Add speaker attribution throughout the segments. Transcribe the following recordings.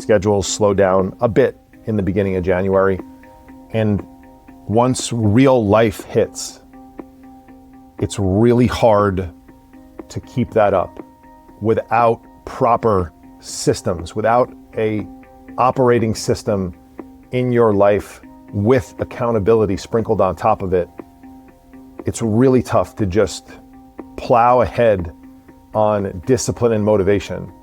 Speaker 1: schedules slow down a bit in the beginning of January. And once real life hits, it's really hard to keep that up without proper systems, without a operating system in your life with accountability sprinkled on top of it. It's really tough to just plow ahead on discipline and motivation.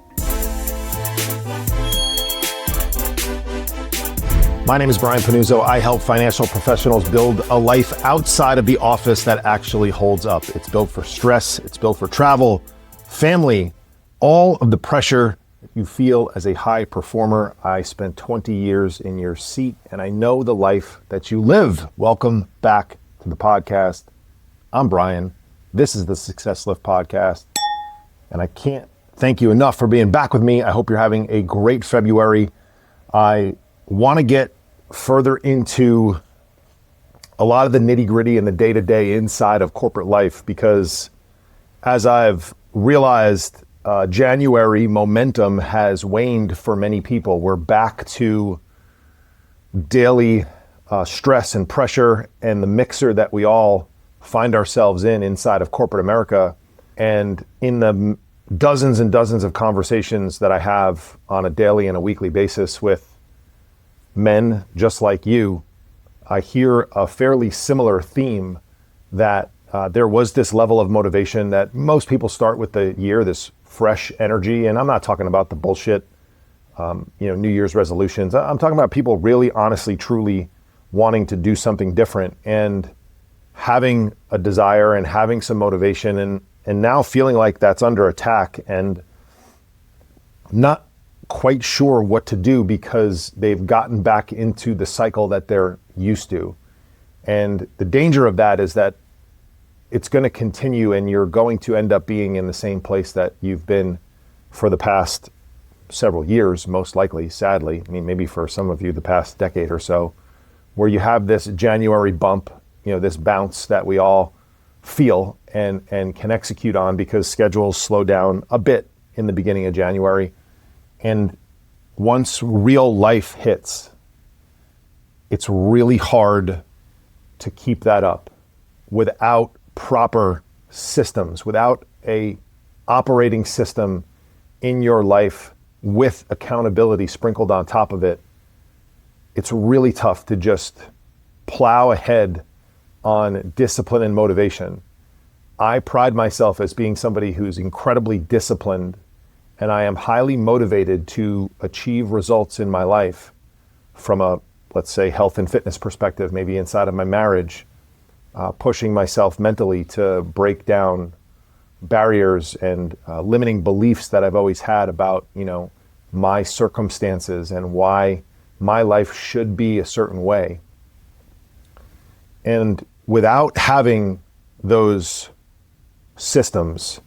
Speaker 1: My name is Brian Pannuzzo. I help financial professionals build a life outside of the office that actually holds up. It's built for stress, it's built for travel, family, all of the pressure that you feel as a high performer. I spent 20 years in your seat and I know the life that you live. Welcome back to the podcast. I'm Brian. This is the Success Lift podcast. And I can't thank you enough for being back with me. I hope you're having a great February. I want to get further into a lot of the nitty-gritty and the day-to-day inside of corporate life, because as I've realized, January momentum has waned for many people. We're back to daily stress and pressure and the mixer that we all find ourselves in inside of corporate America. And in the dozens and dozens of conversations that I have on a daily and a weekly basis with men just like you, I hear a fairly similar theme that there was this level of motivation that most people start with the year, this fresh energy. And I'm not talking about the bullshit, New Year's resolutions. I'm talking about people really honestly, truly wanting to do something different and having a desire and having some motivation and now feeling like that's under attack and not quite sure what to do because they've gotten back into the cycle that they're used to. And the danger of that is that it's going to continue and you're going to end up being in the same place that you've been for the past several years, most likely, sadly. I mean, maybe for some of you, the past decade or so, where you have this January bump, this bounce that we all feel and can execute on because schedules slow down a bit in the beginning of January. And once real life hits, it's really hard to keep that up without proper systems, without a operating system in your life with accountability sprinkled on top of it. It's really tough to just plow ahead on discipline and motivation. I pride myself as being somebody who's incredibly disciplined, and I am highly motivated to achieve results in my life from a, let's say, health and fitness perspective, maybe inside of my marriage, pushing myself mentally to break down barriers and limiting beliefs that I've always had about, my circumstances and why my life should be a certain way. And without having those systems,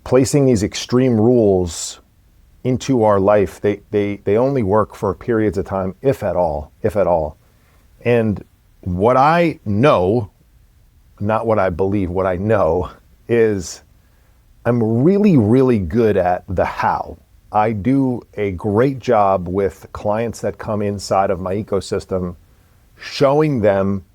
Speaker 1: placing these extreme rules into our life, they only work for periods of time, if at all. And what I know, not what I believe, what I know is I'm really, really good at the how. I do a great job with clients that come inside of my ecosystem, showing them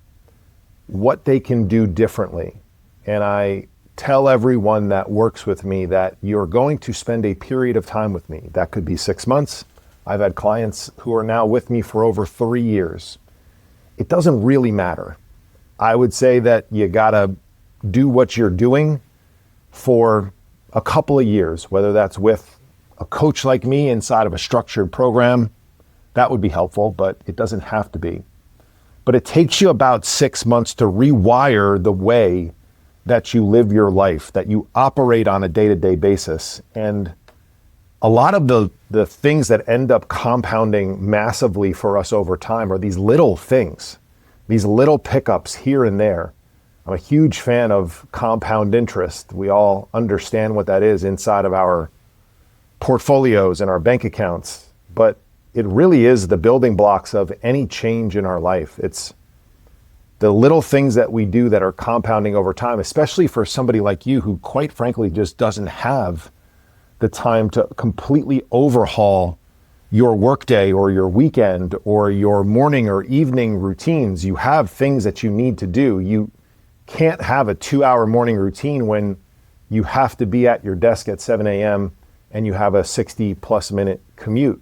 Speaker 1: what they can do differently. And I tell everyone that works with me that you're going to spend a period of time with me. That could be 6 months. I've had clients who are now with me for over 3 years. It doesn't really matter. I would say that you gotta do what you're doing for a couple of years, whether that's with a coach like me inside of a structured program. That would be helpful, but it doesn't have to be. But it takes you about 6 months to rewire the way that you live your life, that you operate on a day-to-day basis. And a lot of the things that end up compounding massively for us over time are these little things, these little pickups here and there. I'm a huge fan of compound interest. We all understand what that is inside of our portfolios and our bank accounts, but it really is the building blocks of any change in our life. It's the little things that we do that are compounding over time, especially for somebody like you who quite frankly just doesn't have the time to completely overhaul your workday or your weekend or your morning or evening routines. You have things that you need to do. You can't have a 2-hour morning routine when you have to be at your desk at 7 a.m. and you have a 60 plus minute commute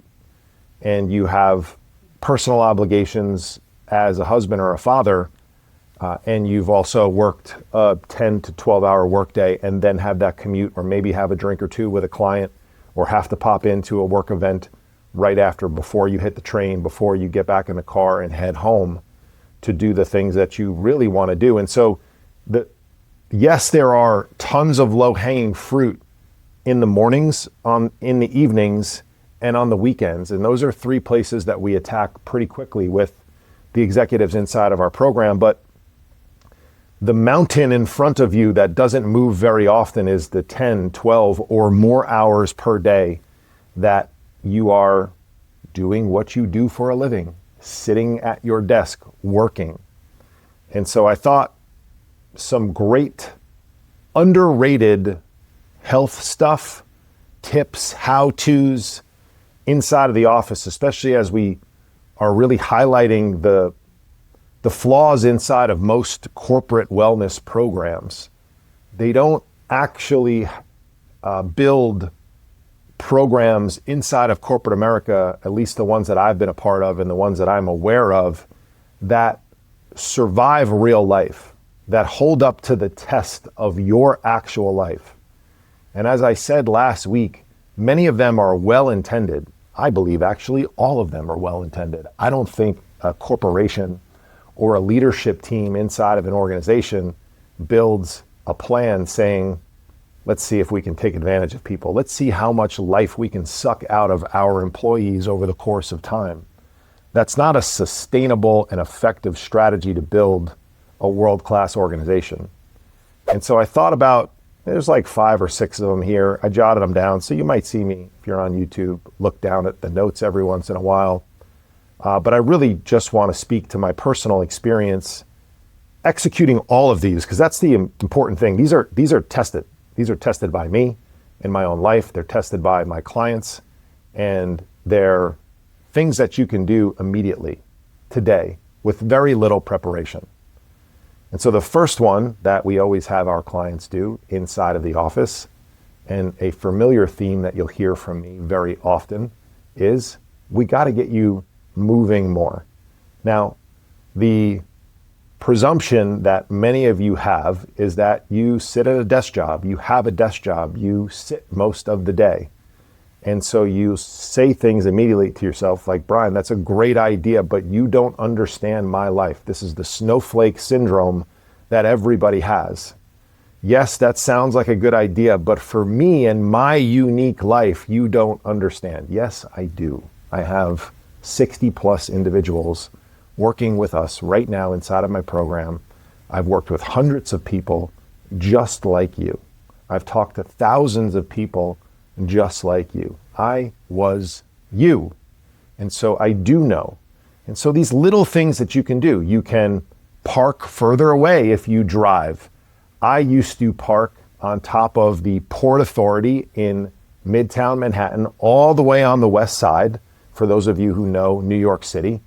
Speaker 1: and you have personal obligations as a husband or a father, and you've also worked a 10 to 12 hour workday and then have that commute, or maybe have a drink or two with a client, or have to pop into a work event right after, before you hit the train, before you get back in the car and head home to do the things that you really want to do. And so yes, there are tons of low-hanging fruit in the mornings, in the evenings, and on the weekends. And those are 3 places that we attack pretty quickly with the executives inside of our program. But the mountain in front of you that doesn't move very often is the 10, 12, or more hours per day that you are doing what you do for a living, sitting at your desk, working. And so I thought some great underrated health stuff, tips, how-tos inside of the office, especially as we are really highlighting the flaws inside of most corporate wellness programs. They don't actually build programs inside of corporate America, at least the ones that I've been a part of and the ones that I'm aware of, that survive real life, that hold up to the test of your actual life. And as I said last week, many of them are well-intended. I believe actually all of them are well-intended. I don't think a corporation or a leadership team inside of an organization builds a plan saying, let's see if we can take advantage of people. Let's see how much life we can suck out of our employees over the course of time. That's not a sustainable and effective strategy to build a world-class organization. And so I thought about, there's like 5 or 6 of them here. I jotted them down. So you might see me, if you're on YouTube, look down at the notes every once in a while. But I really just want to speak to my personal experience executing all of these, because that's the important thing. These are tested. These are tested by me in my own life. They're tested by my clients, and they're things that you can do immediately today with very little preparation. And so the first one that we always have our clients do inside of the office, and a familiar theme that you'll hear from me very often, is we got to get you moving more. Now, the presumption that many of you have is that you sit at a desk job, you have a desk job, you sit most of the day. And so you say things immediately to yourself like, Brian, that's a great idea, but you don't understand my life. This is the snowflake syndrome that everybody has. Yes, that sounds like a good idea, but for me and my unique life, you don't understand. Yes, I do. I have 60 plus individuals working with us right now inside of my program. I've worked with hundreds of people just like you. I've talked to thousands of people just like you. I was you. And so I do know. And so these little things that you can do, you can park further away if you drive. I used to park on top of the Port Authority in Midtown Manhattan, all the way on the west side, for those of you who know New York City.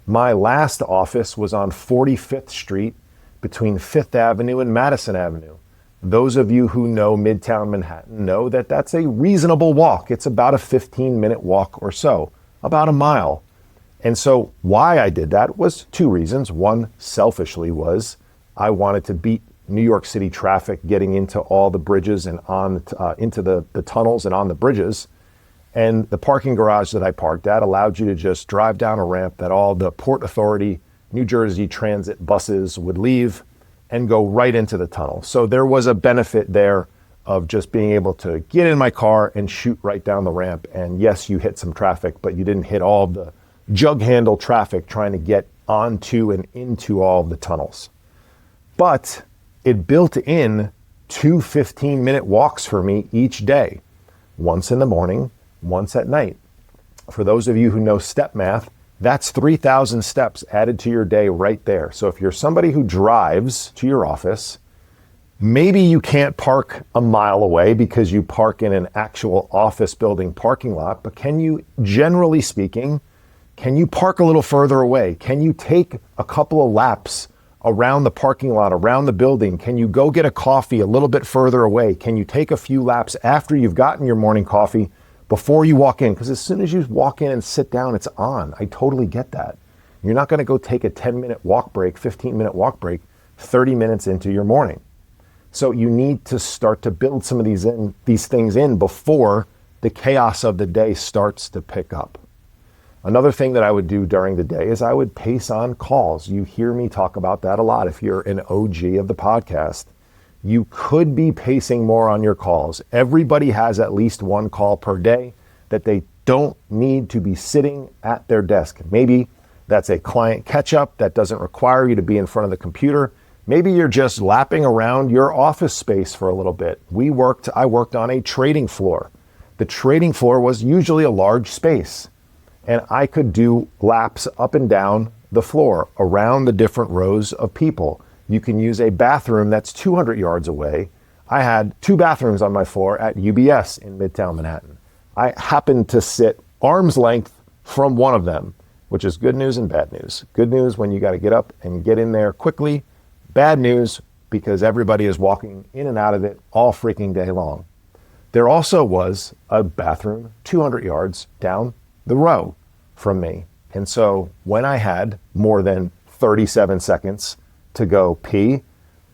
Speaker 1: My last office was on 45th Street between 5th Avenue and Madison Avenue. Those of you who know Midtown Manhattan know that that's a reasonable walk. It's about a 15-minute walk or so, about a mile. And so why I did that was 2 reasons. One, selfishly, was I wanted to beat New York City traffic getting into all the bridges and into the tunnels and on the bridges. And the parking garage that I parked at allowed you to just drive down a ramp that all the Port Authority, New Jersey Transit buses would leave and go right into the tunnel. So there was a benefit there of just being able to get in my car and shoot right down the ramp. And yes, you hit some traffic, but you didn't hit all of the jug handle traffic trying to get onto and into all of the tunnels. But it built in 2 15-minute walks for me each day, once in the morning, once at night. For those of you who know step math, that's 3,000 steps added to your day right there. So if you're somebody who drives to your office Maybe you can't park a mile away because you park in an actual office building parking lot, but can you, generally speaking, can you park a little further away? Can you take a couple of laps around the parking lot, around the building? Can you go get a coffee a little bit further away? Can you take a few laps after you've gotten your morning coffee before you walk in? Because as soon as you walk in and sit down, it's on. I totally get that. You're not going to go take a 10-minute walk break, 15-minute walk break, 30 minutes into your morning. So you need to start to build some of these things in before the chaos of the day starts to pick up. Another thing that I would do during the day is I would pace on calls. You hear me talk about that a lot. If you're an OG of the podcast, you could be pacing more on your calls. Everybody has at least one call per day that they don't need to be sitting at their desk. Maybe that's a client catch-up that doesn't require you to be in front of the computer. Maybe you're just lapping around your office space for a little bit. I worked on a trading floor. The trading floor was usually a large space, and I could do laps up and down the floor around the different rows of people. You can use a bathroom that's 200 yards away. I had 2 bathrooms on my floor at UBS in Midtown Manhattan. I happened to sit arm's length from one of them, which is good news and bad news. Good news when you got to get up and get in there quickly. Bad news because everybody is walking in and out of it all freaking day long. There also was a bathroom 200 yards down the row from me. And so when I had more than 37 seconds to go pee,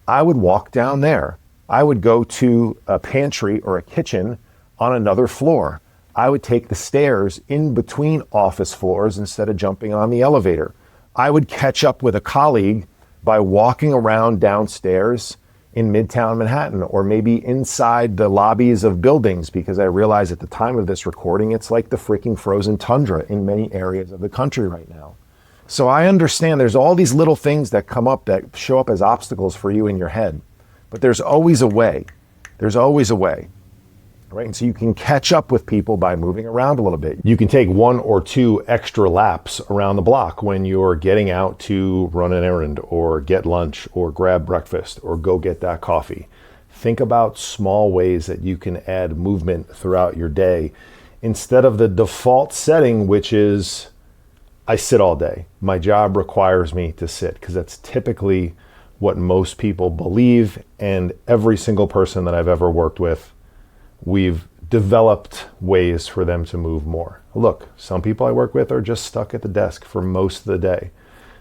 Speaker 1: I would walk down there. I would go to a pantry or a kitchen on another floor. I would take the stairs in between office floors instead of jumping on the elevator. I would catch up with a colleague by walking around downstairs in Midtown Manhattan, or maybe inside the lobbies of buildings, because I realize at the time of this recording, it's like the freaking frozen tundra in many areas of the country right now. So I understand there's all these little things that come up that show up as obstacles for you in your head, but there's always a way. There's always a way. Right? And so you can catch up with people by moving around a little bit. You can take 1 or 2 extra laps around the block when you're getting out to run an errand or get lunch or grab breakfast or go get that coffee. Think about small ways that you can add movement throughout your day instead of the default setting, which is I sit all day. My job requires me to sit, because that's typically what most people believe. And every single person that I've ever worked with, we've developed ways for them to move more. Look, some people I work with are just stuck at the desk for most of the day.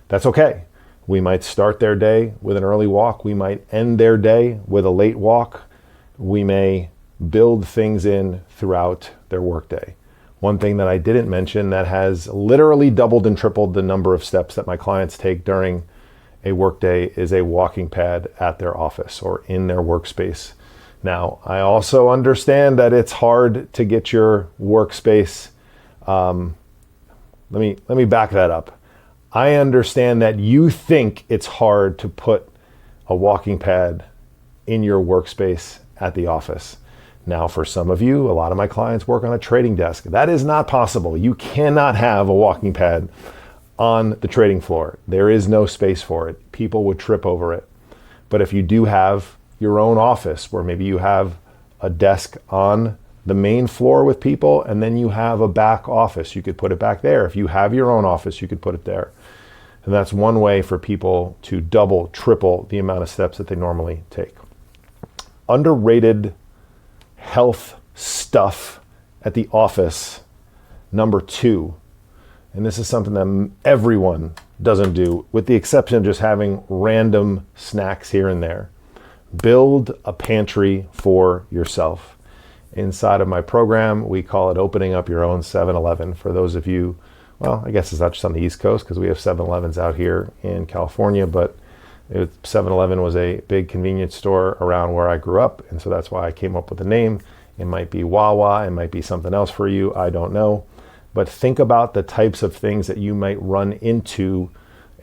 Speaker 1: That's okay. We might start their day with an early walk. We might end their day with a late walk. We may build things in throughout their workday. One thing that I didn't mention that has literally doubled and tripled the number of steps that my clients take during a workday is a walking pad at their office or in their workspace. Now, I also understand that it's hard to get your workspace. Let me back that up. I understand that you think it's hard to put a walking pad in your workspace at the office. Now, for some of you, a lot of my clients work on a trading desk. That is not possible. You cannot have a walking pad on the trading floor. There is no space for it. People would trip over it. But if you do have your own office, where maybe you have a desk on the main floor with people, and then you have a back office, you could put it back there. If you have your own office, you could put it there. And that's one way for people to double, triple the amount of steps that they normally take. Underrated health stuff at the office, number 2, and this is something that everyone doesn't do, with the exception of just having random snacks here and there. Build a pantry for yourself. Inside of my program, we call it opening up your own 7-Eleven. For those of you, well, I guess it's not just on the East Coast because we have 7-Elevens out here in California, but 7-Eleven was a big convenience store around where I grew up, and so that's why I came up with the name. It might be Wawa, it might be something else for you, I don't know. But think about the types of things that you might run into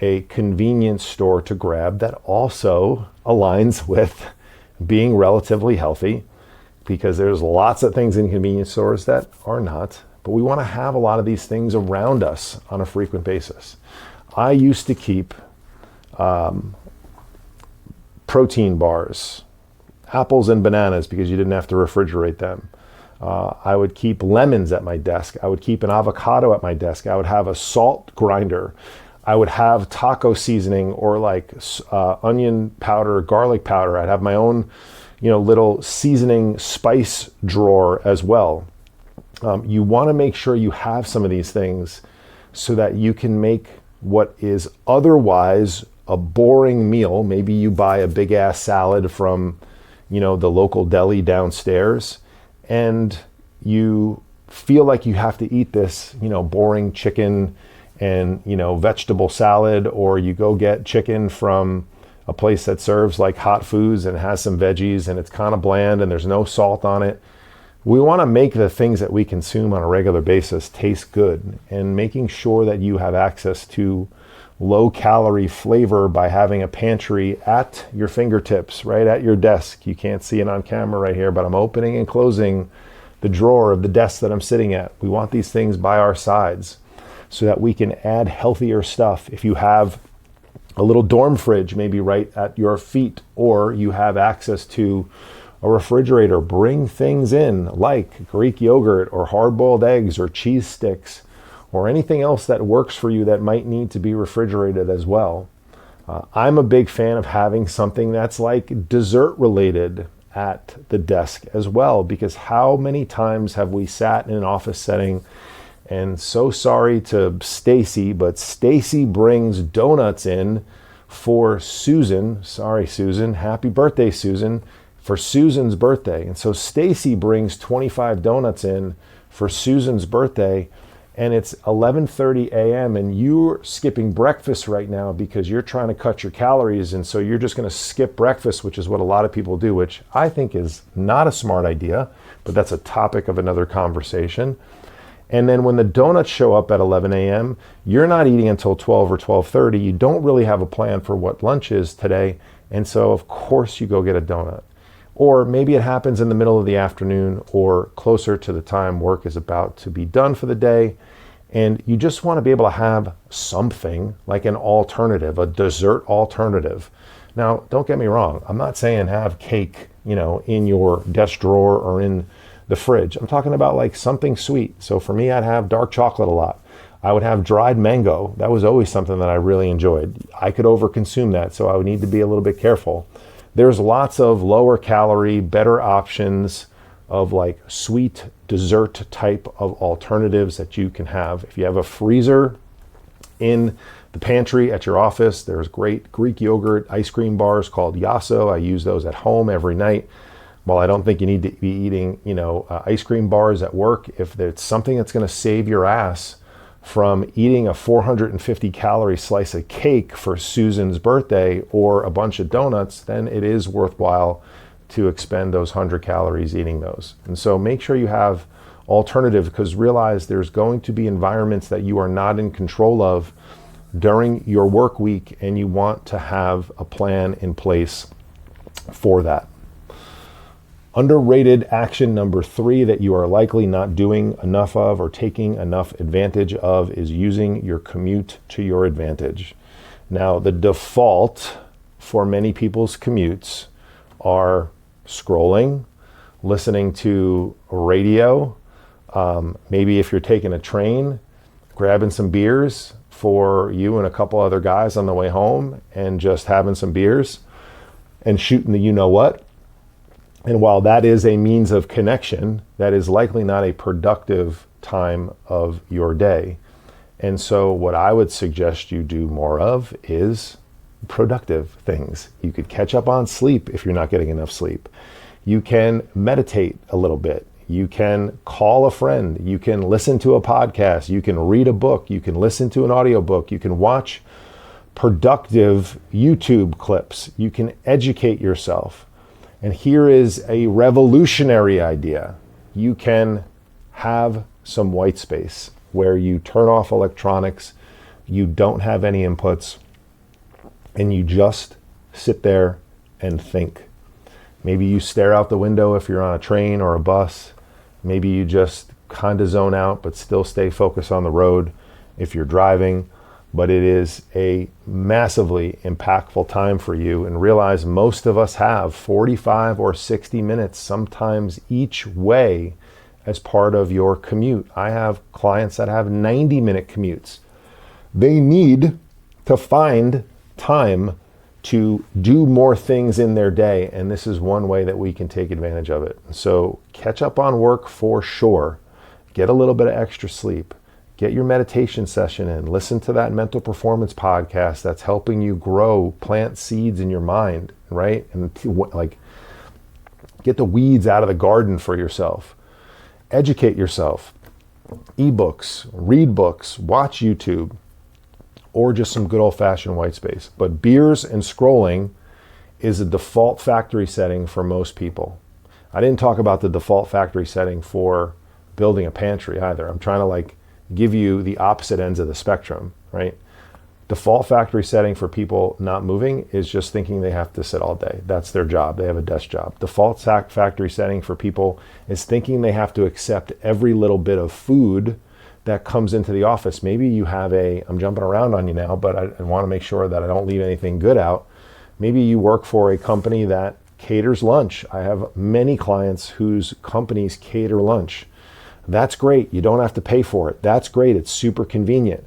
Speaker 1: a convenience store to grab that also aligns with being relatively healthy, because there's lots of things in convenience stores that are not, but we want to have a lot of these things around us on a frequent basis. I used to keep protein bars apples and bananas because you didn't have to refrigerate them. I would keep lemons at my desk. I would keep an avocado at my desk. I would have a salt grinder. I would have taco seasoning or like onion powder, garlic powder. I'd have my own, little seasoning spice drawer as well. You want to make sure you have some of these things so that you can make what is otherwise a boring meal. Maybe you buy a big ass salad from, the local deli downstairs, and you feel like you have to eat this, boring chicken and, vegetable salad, or you go get chicken from a place that serves like hot foods and has some veggies and it's kind of bland and there's no salt on it. We want to make the things that we consume on a regular basis taste good, and making sure that you have access to low calorie flavor by having a pantry at your fingertips, right at your desk. You can't see it on camera right here, but I'm opening and closing the drawer of the desk that I'm sitting at. We want these things by our sides so that we can add healthier stuff. If you have a little dorm fridge, maybe right at your feet, or you have access to a refrigerator, bring things in like Greek yogurt or hard-boiled eggs or cheese sticks or anything else that works for you that might need to be refrigerated as well. I'm a big fan of having something that's like dessert related at the desk as well, because how many times have we sat in an office setting, and so sorry to Stacy, but Stacy brings donuts in for Susan. Sorry, Susan. Happy birthday, Susan. For Susan's birthday. And so Stacy brings 25 donuts in for Susan's birthday, and it's 11:30 a.m. and you're skipping breakfast right now because you're trying to cut your calories, and so you're just going to skip breakfast, which is what a lot of people do, which I think is not a smart idea, but that's a topic of another conversation. And then when the donuts show up at 11 a.m., you're not eating until 12 or 12:30. You don't really have a plan for what lunch is today, and so of course you go get a donut. Or maybe it happens in the middle of the afternoon or closer to the time work is about to be done for the day. And you just want to be able to have something like an alternative, a dessert alternative. Now, don't get me wrong. I'm not saying have cake, in your desk drawer or in the fridge. I'm talking about like something sweet. So for me, I'd have dark chocolate a lot. I would have dried mango. That was always something that I really enjoyed. I could overconsume that, so I would need to be a little bit careful. There's lots of lower calorie, better options of like sweet dessert type of alternatives that you can have. If you have a freezer in the pantry at your office, there's great Greek yogurt ice cream bars called Yasso. I use those at home every night. While I don't think you need to be eating, ice cream bars at work, if it's something that's going to save your ass from eating a 450 calorie slice of cake for Susan's birthday or a bunch of donuts, then it is worthwhile to expend those 100 calories eating those. And so make sure you have alternative, because realize there's going to be environments that you are not in control of during your work week, and you want to have a plan in place for that. Underrated action number 3 that you are likely not doing enough of or taking enough advantage of is using your commute to your advantage. Now, the default for many people's commutes are scrolling, listening to radio, maybe if you're taking a train, grabbing some beers for you and a couple other guys on the way home and just having some beers and shooting the you-know-what. And while that is a means of connection, that is likely not a productive time of your day. And so what I would suggest you do more of is productive things. You could catch up on sleep if you're not getting enough sleep. You can meditate a little bit. You can call a friend. You can listen to a podcast. You can read a book. You can listen to an audiobook. You can watch productive YouTube clips. You can educate yourself. And here is a revolutionary idea. You can have some white space where you turn off electronics, you don't have any inputs, and you just sit there and think. Maybe you stare out the window if you're on a train or a bus. Maybe you just kind of zone out but still stay focused on the road if you're driving. but it is a massively impactful time for you. And realize most of us have 45 or 60 minutes sometimes each way as part of your commute. I have clients that have 90-minute commutes. They need to find time to do more things in their day, and this is one way that we can take advantage of it. So catch up on work for sure. Get a little bit of extra sleep. Get your meditation session in. Listen to that mental performance podcast that's helping you grow, plant seeds in your mind, right? And like get the weeds out of the garden for yourself. Educate yourself. Ebooks, read books, watch YouTube, or just some good old-fashioned white space. But beers and scrolling is a default factory setting for most people. I didn't talk about the default factory setting for building a pantry either. I'm trying to like give you the opposite ends of the spectrum, right? Default factory setting for people not moving is just thinking they have to sit all day. That's their job. They have a desk job. Default factory setting for people is thinking they have to accept every little bit of food that comes into the office. Maybe you have I'm jumping around on you now, but I want to make sure that I don't leave anything good out. Maybe you work for a company that caters lunch. I have many clients whose companies cater lunch. That's great. You don't have to pay for it. That's great. It's super convenient.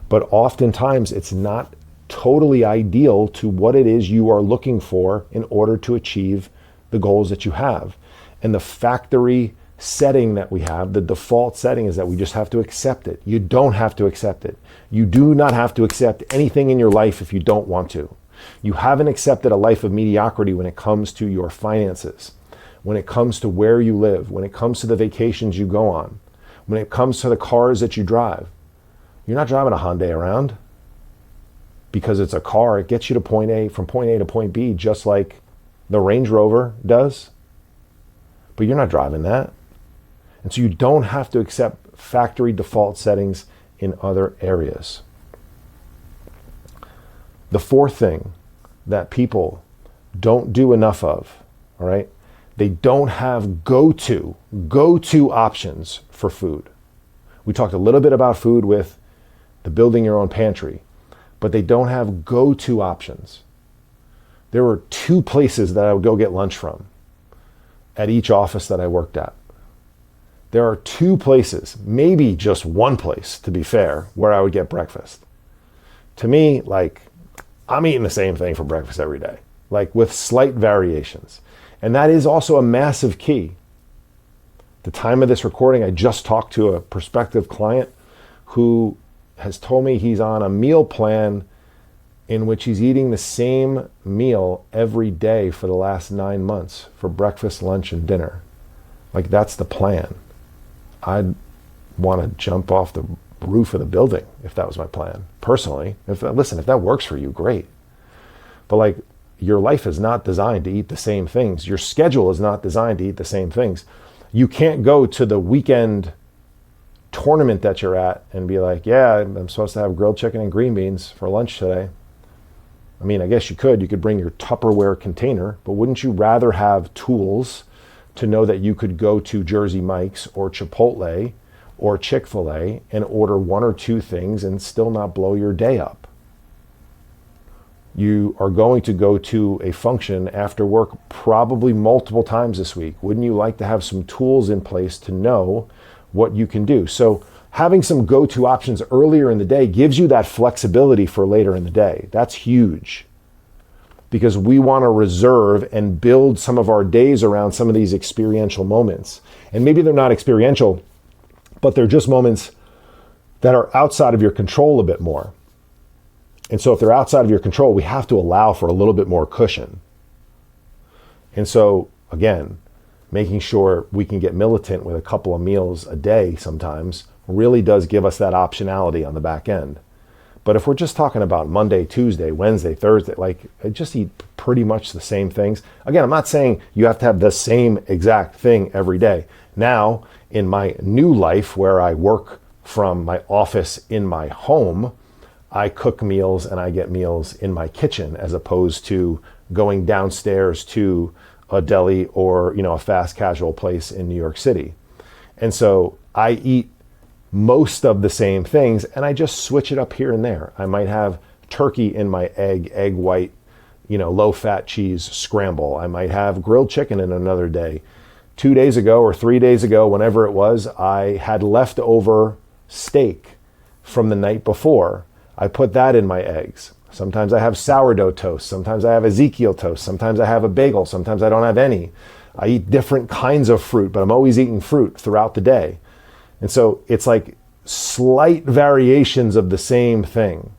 Speaker 1: But oftentimes it's not totally ideal to what it is you are looking for in order to achieve the goals that you have. And the factory setting that we have, the default setting, is that we just have to accept it. You don't have to accept it. You do not have to accept anything in your life if you don't want to. You haven't accepted a life of mediocrity when it comes to your finances, when it comes to where you live, when it comes to the vacations you go on, when it comes to the cars that you drive. You're not driving a Hyundai around because it's a car. It gets you to point A, from point A to point B, just like the Range Rover does. But you're not driving that. And so you don't have to accept factory default settings in other areas. The fourth thing that people don't do enough of, all right, they don't have go-to options for food. We talked a little bit about food with the building your own pantry, but they don't have go-to options. There were 2 places that I would go get lunch from at each office that I worked at. There are 2 places, maybe just 1 place, to be fair, where I would get breakfast. To me, like, I'm eating the same thing for breakfast every day, like with slight variations. And that is also a massive key. The time of this recording, I just talked to a prospective client who has told me he's on a meal plan in which he's eating the same meal every day for the last 9 months for breakfast, lunch, and dinner. Like, that's the plan. I'd want to jump off the roof of the building if that was my plan, personally. If that works for you, great. But like, your life is not designed to eat the same things. Your schedule is not designed to eat the same things. You can't go to the weekend tournament that you're at and be like, yeah, I'm supposed to have grilled chicken and green beans for lunch today. I mean, I guess you could bring your Tupperware container, but wouldn't you rather have tools to know that you could go to Jersey Mike's or Chipotle or Chick-fil-A and order 1 or 2 things and still not blow your day up? You are going to go to a function after work probably multiple times this week. Wouldn't you like to have some tools in place to know what you can do? So having some go-to options earlier in the day gives you that flexibility for later in the day. That's huge, because we want to reserve and build some of our days around some of these experiential moments. And maybe they're not experiential, but they're just moments that are outside of your control a bit more. And so if they're outside of your control, we have to allow for a little bit more cushion. And so, again, making sure we can get militant with a couple of meals a day sometimes really does give us that optionality on the back end. But if we're just talking about Monday, Tuesday, Wednesday, Thursday, like, just eat pretty much the same things. Again, I'm not saying you have to have the same exact thing every day. Now, in my new life where I work from my office in my home, I cook meals and I get meals in my kitchen as opposed to going downstairs to a deli or, a fast casual place in New York City. And so I eat most of the same things, and I just switch it up here and there. I might have turkey in my egg white, low-fat cheese scramble. I might have grilled chicken in another day. 2 days ago or 3 days ago, whenever it was, I had leftover steak from the night before. I put that in my eggs. Sometimes I have sourdough toast. Sometimes I have Ezekiel toast. Sometimes I have a bagel. Sometimes I don't have any. I eat different kinds of fruit, but I'm always eating fruit throughout the day. And so it's like slight variations of the same thing.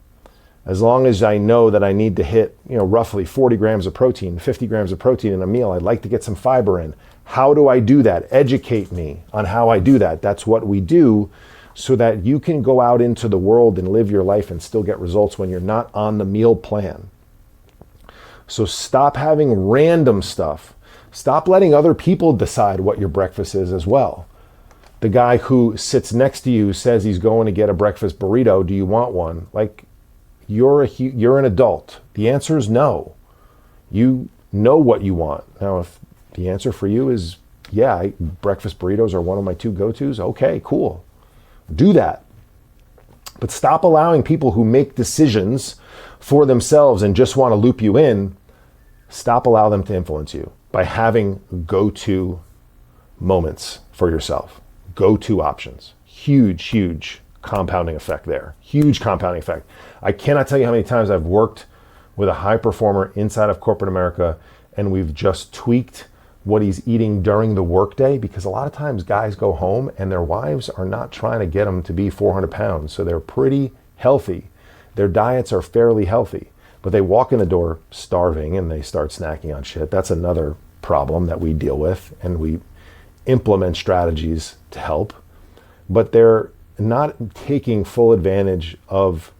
Speaker 1: As long as I know that I need to hit, roughly 40 grams of protein, 50 grams of protein in a meal, I'd like to get some fiber in. How do I do that? Educate me on how I do that. That's what we do so that you can go out into the world and live your life and still get results when you're not on the meal plan. So stop having random stuff. Stop letting other people decide what your breakfast is as well. The guy who sits next to you says he's going to get a breakfast burrito. Do you want one? Like, you're an adult. The answer is no. You know what you want. Now, if the answer for you is, yeah, breakfast burritos are one of my 2 go-tos, okay, cool. Do that. But stop allowing people who make decisions for themselves and just want to loop you in, stop allowing them to influence you by having go-to moments for yourself. Go-to options. Huge compounding effect there. Huge compounding effect. I cannot tell you how many times I've worked with a high performer inside of corporate America and we've just tweaked what he's eating during the workday, because a lot of times guys go home and their wives are not trying to get them to be 400 pounds. So they're pretty healthy. Their diets are fairly healthy, but they walk in the door starving and they start snacking on shit. That's another problem that we deal with, and we implement strategies to help, but they're not taking full advantage of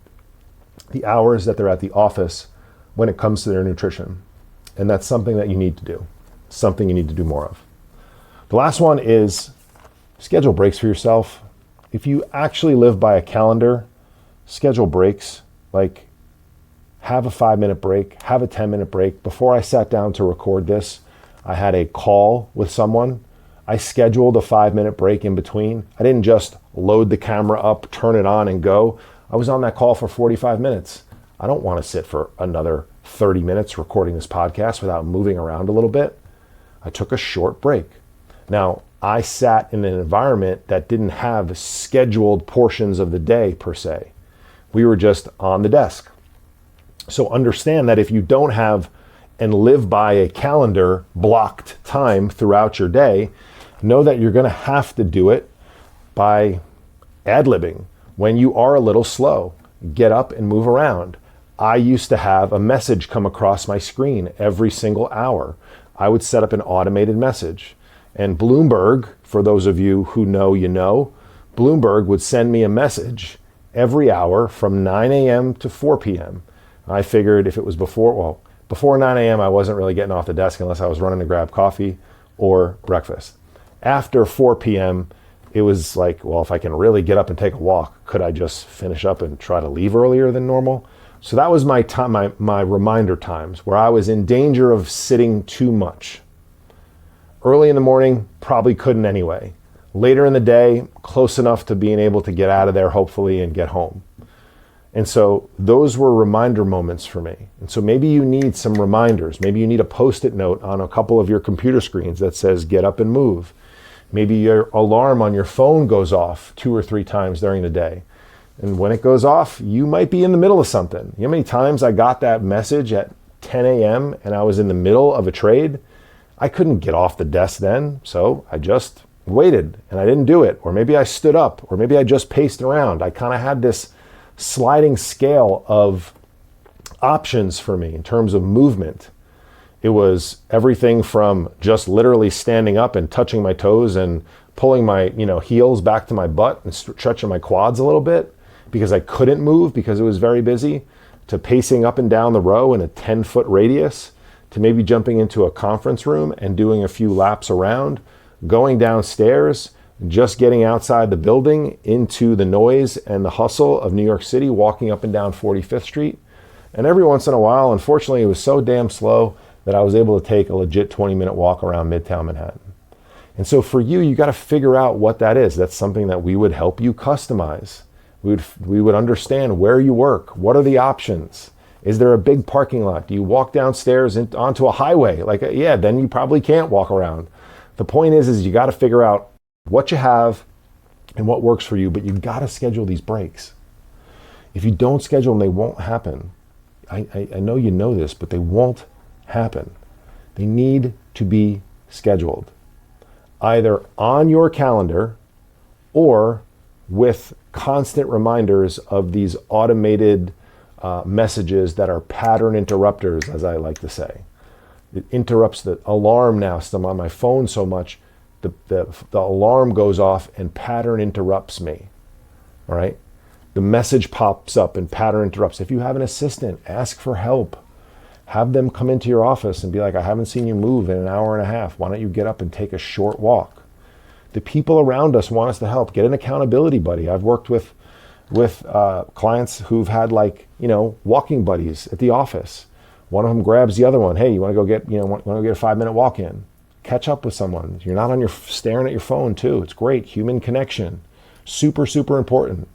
Speaker 1: the hours that they're at the office when it comes to their nutrition. And that's something that you need to do, something you need to do more of. The last one is schedule breaks for yourself. If you actually live by a calendar, schedule breaks. Like, have a 5-minute break, have a 10-minute break. Before I sat down to record this, I had a call with someone. I scheduled a 5-minute break in between. I didn't just load the camera up, turn it on, and go. I was on that call for 45 minutes. I don't want to sit for another 30 minutes recording this podcast without moving around a little bit. I took a short break. Now, I sat in an environment that didn't have scheduled portions of the day per se. We were just on the desk. So understand that if you don't have and live by a calendar blocked time throughout your day, know that you're going to have to do it by ad-libbing. When you are a little slow, get up and move around. I used to have a message come across my screen every single hour. I would set up an automated message. And Bloomberg, for those of you who know, Bloomberg would send me a message every hour from 9 a.m. to 4 p.m. I figured if it was before 9 a.m., I wasn't really getting off the desk unless I was running to grab coffee or breakfast. After 4 p.m., it was like, well, if I can really get up and take a walk, could I just finish up and try to leave earlier than normal? So that was my time, my reminder times where I was in danger of sitting too much. Early in the morning, probably couldn't anyway. Later in the day, close enough to being able to get out of there, hopefully, and get home. And so those were reminder moments for me. And so maybe you need some reminders. Maybe you need a Post-it note on a couple of your computer screens that says, get up and move. Maybe your alarm on your phone goes off 2 or 3 times during the day. And when it goes off, you might be in the middle of something. You know how many times I got that message at 10 a.m. and I was in the middle of a trade? I couldn't get off the desk then, so I just waited and I didn't do it. Or maybe I stood up, or maybe I just paced around. I kind of had this sliding scale of options for me in terms of movement. It was everything from just literally standing up and touching my toes and pulling my heels back to my butt and stretching my quads a little bit because I couldn't move because it was very busy, to pacing up and down the row in a 10-foot radius, to maybe jumping into a conference room and doing a few laps around, going downstairs, just getting outside the building into the noise and the hustle of New York City, walking up and down 45th Street. And every once in a while, unfortunately, it was so damn slow that I was able to take a legit 20-minute walk around Midtown Manhattan. And so for you, you got to figure out what that is. That's something that we would help you customize. We would understand where you work. What are the options? Is there a big parking lot? Do you walk downstairs onto a highway? Yeah, then you probably can't walk around. The point is you got to figure out what you have and what works for you, but you got to schedule these breaks. If you don't schedule them, they won't happen. I know you know this, but they won't happen. They need to be scheduled, either on your calendar or with constant reminders of these automated messages that are pattern interrupters, as I like to say. It interrupts the alarm now. So I'm on my phone so much, the alarm goes off and pattern interrupts me. All right? The message pops up and pattern interrupts. If you have an assistant, ask for help. Have them come into your office and be like, I haven't seen you move in an hour and a half. Why don't you get up and take a short walk? The people around us want us to help. Get an accountability buddy. I've worked with clients who've had walking buddies at the office. One of them grabs the other one. Hey, you want to go get want to go get a 5-minute walk in? Catch up with someone. You're not on staring at your phone too. It's great. Human connection. Super, super important.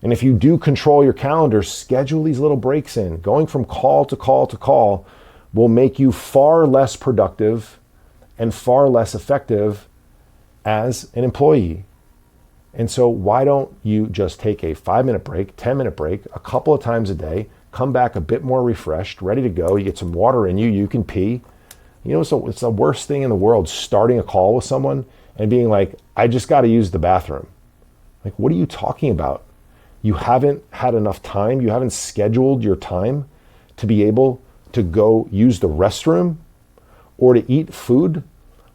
Speaker 1: And if you do control your calendar, schedule these little breaks in. Going from call to call to call will make you far less productive and far less effective as an employee. And so why don't you just take a 5-minute break, 10-minute break, a couple of times a day, come back a bit more refreshed, ready to go. You get some water in you, you can pee. It's the worst thing in the world, starting a call with someone and being like, I just got to use the bathroom. Like, what are you talking about? You haven't had enough time. You haven't scheduled your time to be able to go use the restroom or to eat food.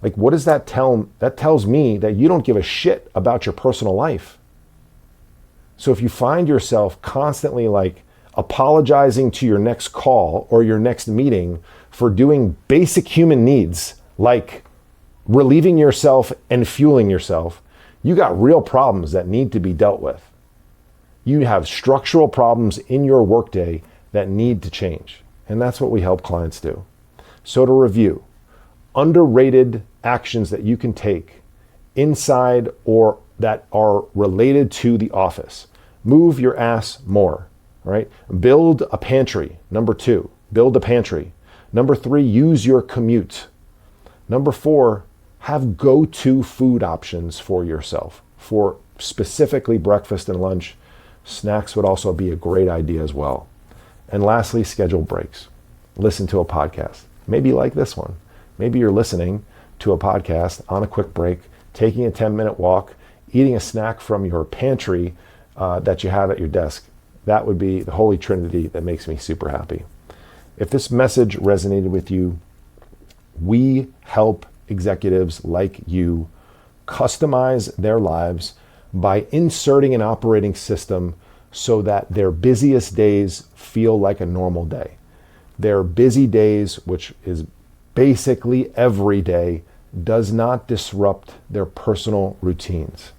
Speaker 1: Like, what does that tell? That tells me that you don't give a shit about your personal life. So if you find yourself constantly apologizing to your next call or your next meeting for doing basic human needs, like relieving yourself and fueling yourself, you got real problems that need to be dealt with. You have structural problems in your workday that need to change. And that's what we help clients do. So to review, underrated actions that you can take inside or that are related to the office. Move your ass more, right? Build a pantry. Number 2, build a pantry. Number 3, use your commute. Number 4, have go-to food options for yourself for specifically breakfast and lunch. Snacks would also be a great idea as well. And lastly, schedule breaks. Listen to a podcast. Maybe like this one. Maybe you're listening to a podcast on a quick break, taking a 10-minute walk, eating a snack from your pantry that you have at your desk. That would be the holy trinity that makes me super happy. If this message resonated with you, we help executives like you customize their lives by inserting an operating system so that their busiest days feel like a normal day. Their busy days, which is basically every day, does not disrupt their personal routines.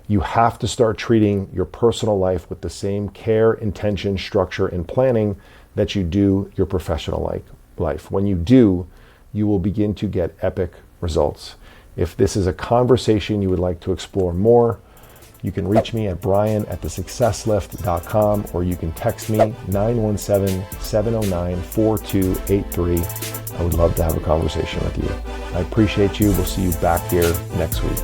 Speaker 1: You have to start treating your personal life with the same care, intention, structure, and planning that you do your professional life. When you do, you will begin to get epic results. If this is a conversation you would like to explore more, you can reach me at brian@thesuccesslift.com, or you can text me 917-709-4283. I would love to have a conversation with you. I appreciate you. We'll see you back here next week.